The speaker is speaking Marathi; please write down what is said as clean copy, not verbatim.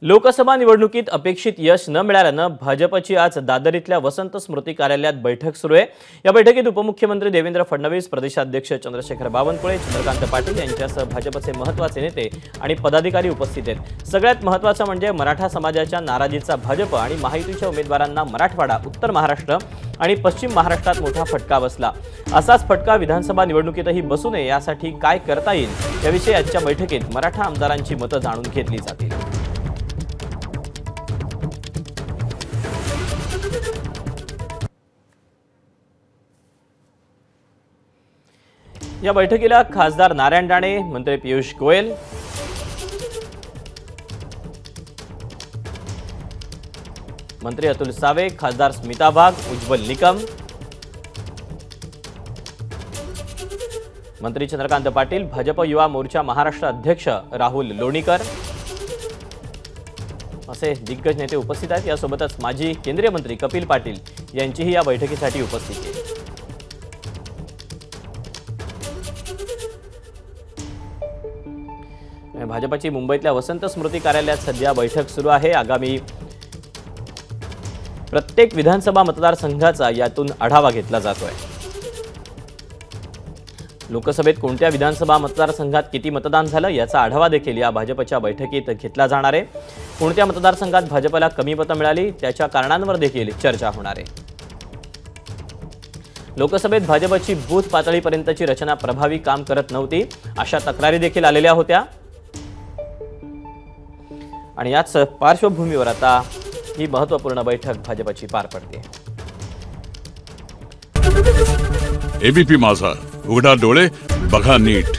लोकसभा निवडणुकीत अपेक्षित यश न मिळाल्यानं भाजपची आज दादर इथल्या वसंत स्मृती कार्यालयात बैठक सुरू आहे। या बैठकीत उपमुख्यमंत्री देवेंद्र फडणवीस, प्रदेशाध्यक्ष चंद्रशेखर बावनकुळे, चंद्रकांत पाटील यांच्यासह भाजपचे महत्त्वाचे नेते आणि पदाधिकारी उपस्थित आहेत। सगळ्यात महत्त्वाचं म्हणजे मराठा समाजाच्या नाराजीचा भाजप आणि महायुतीच्या उमेदवारांना मराठवाडा, उत्तर महाराष्ट्र आणि पश्चिम महाराष्ट्रात मोठा फटका बसला। असाच फटका विधानसभा निवडणुकीतही बसू नये यासाठी काय करता येईल याविषयी आजच्या बैठकीत मराठा आमदारांची मतं जाणून घेतली जातील। या बैठकीला खासदार नारायण राणे, मंत्री पियुष गोयल, मंत्री अतुल सावे, खासदार स्मिता वाघ, उज्ज्वल निकम, मंत्री चंद्रकांत पाटील, भाजप युवा मोर्चा महाराष्ट्र अध्यक्ष राहुल लोणीकर असे दिग्गज नेते उपस्थित आहेत। यासोबतच माजी केंद्रीय मंत्री कपिल पाटील यांचीही या बैठकीसाठी उपस्थिती आहे। भाजपची मुंबईतल्या वसंत स्मृती कार्यालयात सध्या बैठक सुरू आहे। आगामी प्रत्येक विधानसभा मतदारसंघाचा यातून आढावा घेतला जातोय। लोकसभेत कोणत्या विधानसभा मतदारसंघात किती मतदान झालं याचा आढावा देखील या भाजपच्या बैठकीत घेतला जाणार आहे। कोणत्या मतदारसंघात भाजपला कमी मतं मिळाली त्याच्या कारणांवर देखील चर्चा होणार आहे। लोकसभेत भाजपची बूथ पातळीपर्यंतची रचना प्रभावी काम करत नव्हती अशा तक्रारी देखील आलेल्या होत्या आणि याच पार्श्वभूमीवर आता ही महत्त्वपूर्ण बैठक भाजपची पार पडते। एबीपी माझा, उघडा डोळे बघा नीट।